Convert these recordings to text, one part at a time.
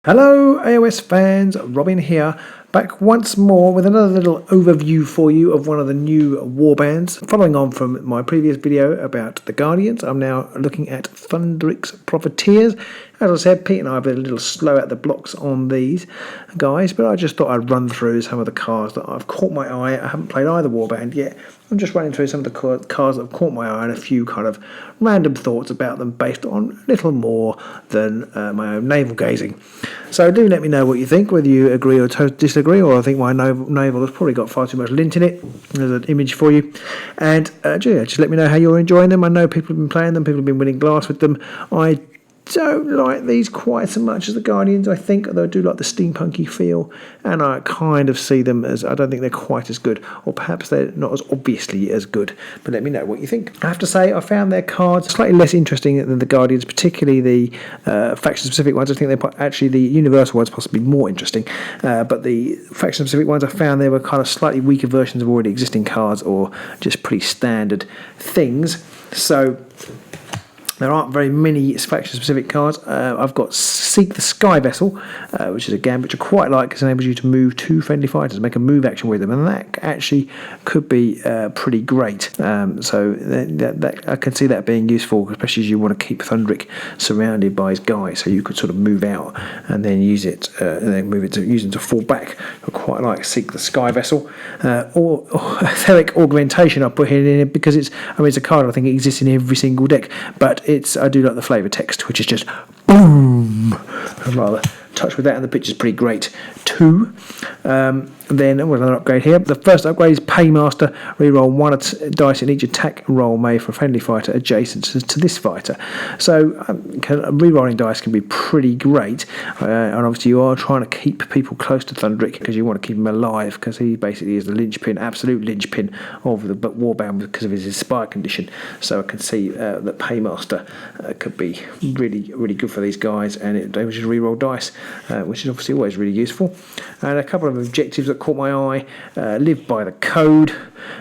Hello AOS fans, Robin here, back once more with another little overview for you of one of the new warbands. Following on from my previous video about the Guardians, I'm now looking at Thundrik's Profiteers. As I said, Pete and I have been a little slow at the blocks on these guys, but I just thought I'd run through some of the cards that I've caught my eye. I haven't played either warband yet. I'm just running through some of the cards that have caught my eye and a few kind of random thoughts about them based on little more than my own navel gazing. So do let me know what you think, whether you agree or disagree, or I think my navel has probably got far too much lint in it. There's an image for you. And just let me know how you're enjoying them. I know people have been playing them, people have been winning glass with them. I don't like these quite so much as the Guardians, I think, although I do like the steampunky feel, and I kind of see them as, I don't think they're quite as good, or perhaps they're not as obviously as good, but let me know what you think. I have to say, I found their cards slightly less interesting than the Guardians, particularly the faction-specific ones. I think they're actually the universal ones possibly more interesting, but the faction-specific ones, I found they were kind of slightly weaker versions of already existing cards, or just pretty standard things. So there aren't very many faction-specific cards. I've got Seek the SKYVESSEL, which is a gambit which I quite like because it enables you to move two friendly fighters, make a move action with them, and that actually could be pretty great. So that I can see that being useful, especially as you want to keep Thundrik surrounded by his guys, so you could sort of move out and then use it, and then move it to use them to fall back. I quite like Seek the SKYVESSEL, or Etheric Augmentation. I put here in it because it's a card I think it exists in every single deck, but I do like the flavour text, which is just boom. I'd rather touch with that, and the picture's pretty great too. Then another upgrade here. The first upgrade is Paymaster. Reroll one dice in each attack roll made for a friendly fighter adjacent to this fighter. So rerolling dice can be pretty great, and obviously you are trying to keep people close to Thundrik because you want to keep him alive, because he basically is the linchpin, absolute linchpin of the warband because of his inspire condition. So I can see that Paymaster could be really good for these guys, and it enables you to reroll dice, which is obviously always really useful. And a couple of objectives that caught my eye: live by the code,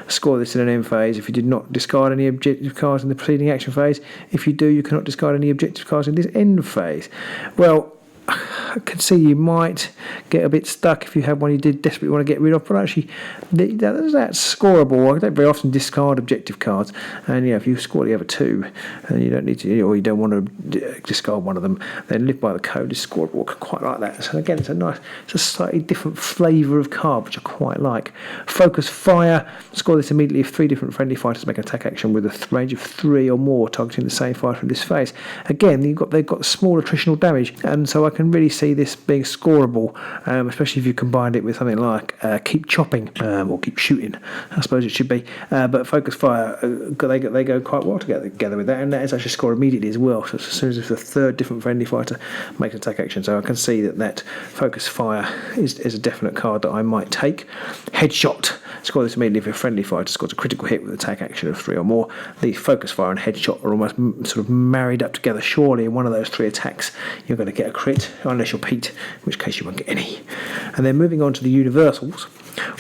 score this in an end phase if you did not discard any objective cards in the preceding action phase. If you do, you cannot discard any objective cards in this end phase. Well, I can see you might get a bit stuck if you have one you did desperately want to get rid of, but actually that's scoreable. I don't very often discard objective cards, and if you score the other two and you don't need to, or you don't want to discard one of them, then live by the code is scoreable. I quite like that. So again, it's a slightly different flavour of card, which I quite like. Focus Fire, score this immediately if three different friendly fighters make an attack action with a range of 3 or more targeting the same fighter in this phase. Again, they've got small attritional damage, and so I can really see this being scoreable, especially if you combined it with something like Keep Chopping, or Keep Shooting, I suppose it should be. But Focus Fire, they go quite well together with that, and that is actually score immediately as well. So as soon as the third different friendly fighter makes an attack action, so I can see that Focus Fire is a definite card that I might take. Headshot, score this immediately if a friendly fighter scores a critical hit with attack action of 3 or more. The Focus Fire and Headshot are almost sort of married up together. Surely in one of those 3 attacks you're going to get a crit, unless you're Pete, in which case you won't get any. And then moving on to the universals,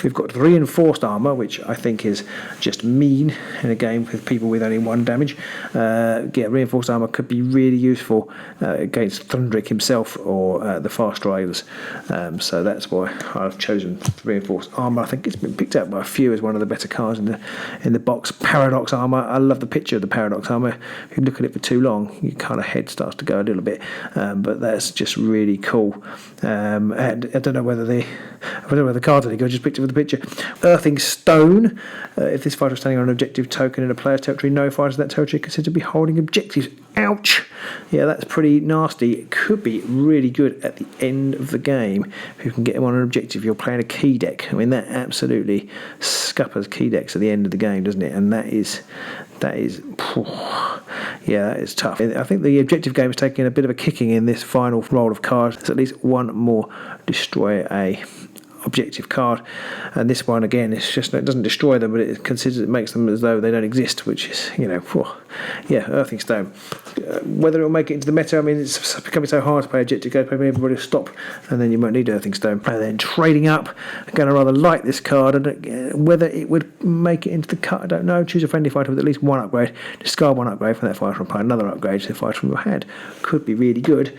we've got Reinforced Armour, which I think is just mean in a game with people with only 1 damage. Reinforced Armour could be really useful against Thundrik himself or the Fast Riders. So that's why I've chosen Reinforced Armour. I think it's been picked up by a few as one of the better cards in the box. Paradox Armour, I love the picture of the Paradox Armour. If you look at it for too long, your kind of head starts to go a little bit, but that's just really cool. And I don't know whether the card's any good, I just picked it with the picture. Earthing Stone, if this fighter is standing on an objective token in a player's territory, no fighters in that territory are considered to be holding objectives. Ouch! Yeah, that's pretty nasty. It could be really good at the end of the game if you can get him on an objective. You're playing a key deck. I mean, that absolutely scuppers key decks at the end of the game, doesn't it? And that is that is tough. I think the objective game is taking a bit of a kicking in this final roll of cards. There's at least one more destroy a objective card, and this one again, it doesn't destroy them, but it makes them as though they don't exist, which is Earthing Stone. Whether it will make it into the meta, I mean, it's becoming so hard to play Objective Go, maybe everybody will stop, and then you won't need Earthing Stone. And then trading up, I'm going to rather like this card, and whether it would make it into the cut, I don't know. Choose a friendly fighter with at least one upgrade, discard one upgrade from that fighter and apply another upgrade to the fighter from your hand. Could be really good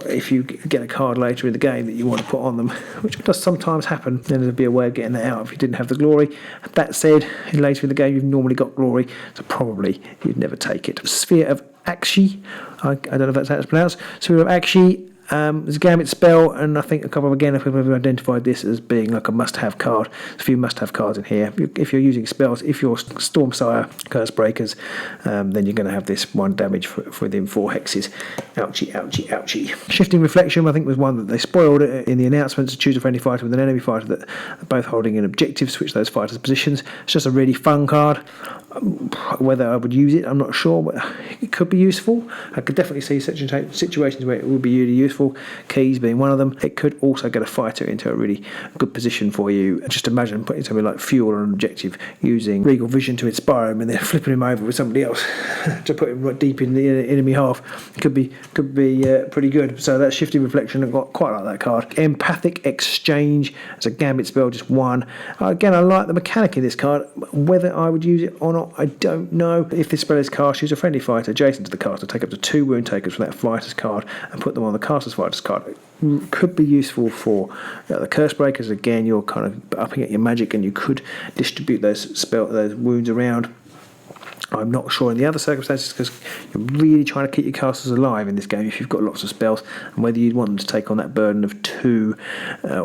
if you get a card later in the game that you want to put on them, which does sometimes happen. Then there'd be a way of getting that out if you didn't have the glory. That said, later in the game you've normally got glory, so probably you'd never take it. Sphere of AQSHY, I don't know if that's how it's pronounced. Sphere of AQSHY. There's a Gambit spell, and I think a couple of people have identified this as being like a must-have card. There's a few must-have cards in here. If you're using spells, if you're Stormsire, Curse Breakers, then you're going to have this 1 damage for within 4 hexes. Ouchie, ouchie, ouchie. Shifting Reflection, I think, was one that they spoiled in the announcements. Choose a friendly fighter with an enemy fighter that are both holding an objective, switch those fighters' positions. It's just a really fun card. Whether I would use it, I'm not sure, but it could be useful. I could definitely see such situations where it would be really useful, keys being one of them. It could also get a fighter into a really good position for you. Just imagine putting something like fuel on an objective, using Regal Vision to inspire him and then flipping him over with somebody else to put him right deep in the enemy half. Could be pretty good. So that Shifting Reflection, I've got quite like that card. Empathic Exchange as a Gambit spell, just 1. Again, I like the mechanic in this card. Whether I would use it or not, I don't know. If this spell is cast, use a friendly fighter adjacent to the caster, take up to 2 wound takers from that fighter's card and put them on the caster's fighter's card. It could be useful for the Curse Breakers. Again, you're kind of upping at your magic, and you could distribute those wounds around. I'm not sure in the other circumstances, because you're really trying to keep your casters alive in this game if you've got lots of spells, and whether you'd want them to take on that burden of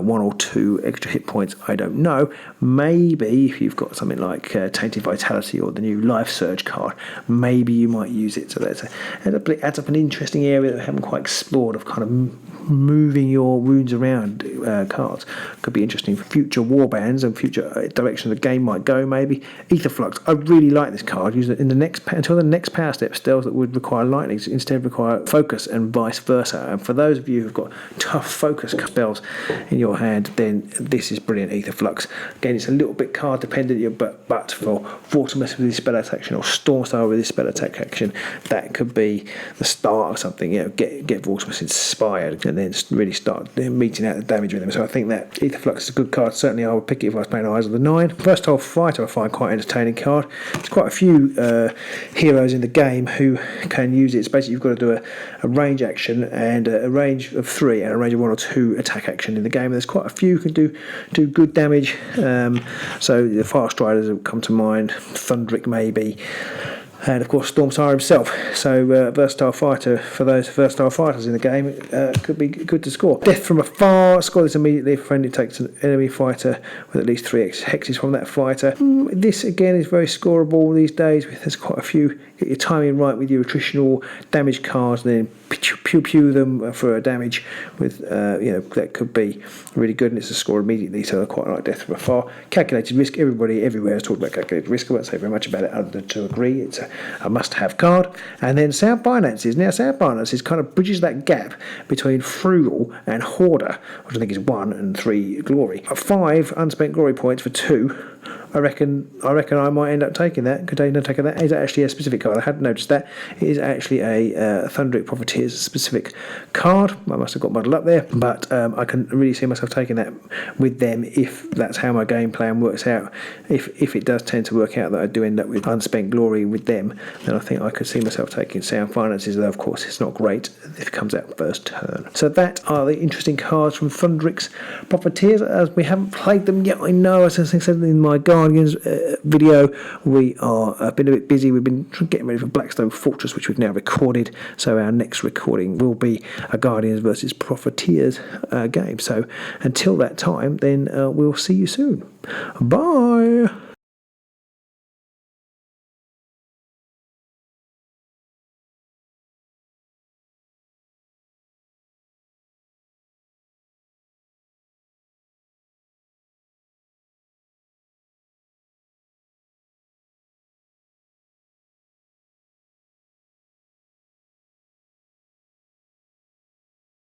1 or 2 extra hit points, I don't know. Maybe if you've got something like Tainted Vitality or the new Life Surge card, maybe you might use it. So it adds up an interesting area that we haven't quite explored, of kind of moving your wounds around cards. Could be interesting for future warbands and future direction the game might go. Maybe AETHERFLUX. I really like this card. Use it in the next until the next power step. Spells that would require lightning instead require focus, and vice versa. And for those of you who've got tough focus spells in your hand, then this is brilliant. AETHERFLUX. Again, it's a little bit card dependent, but for Vortimus with his spell attack action or Stormstar with his spell attack action, that could be the start of something. Get Vortimus inspired and then really start meeting out the damage with him. So I think that AETHERFLUX is a good card. Certainly I would pick it if I was playing Eyes of the Nine. Versatile Fighter I find quite an entertaining card. There's quite a few heroes in the game who can use it. It's basically you've got to do a range action and a range of 3 and a range of 1 or 2 attack action in the game. And there's quite a few who can do good damage. So the Fast Riders have come to mind, Thundrik maybe, and of course Stormsire himself. So versatile fighter for those versatile fighters in the game could be good to score. Death from Afar, score this immediately if a friendly takes an enemy fighter with at least 3 hexes from that fighter. This again is very scoreable these days. There's quite a few. Get your timing right with your attritional damage cards, and then pew pew them for a damage with that could be really good, and it's a score immediately. So I quite like Death from Afar. Calculated Risk. Everybody everywhere has talked about Calculated Risk. I won't say very much about it other than to agree it's a must-have card. And then Sound Finances. Now Sound Finances kind of bridges that gap between Frugal and Hoarder, which I think is 1 and 3 glory. 5 unspent glory points for 2. I reckon I might end up taking that. Could I end up taking that? Is actually a specific card. I hadn't noticed that. It is actually a Thundrik Profiteers specific card. I must have got muddled up there, but I can really see myself taking that with them if that's how my game plan works out. If it does tend to work out that I do end up with unspent glory with them, then I think I could see myself taking Sound Finances, though of course it's not great if it comes out first turn. So that are the interesting cards from Thundrik's Profiteers. As we haven't played them yet, I know, as I said in my Guardians video, we are been a bit busy. We've been getting ready for Blackstone Fortress, which we've now recorded, so our next recording will be a Guardians versus Profiteers game. So until that time, then we'll see you soon. Bye.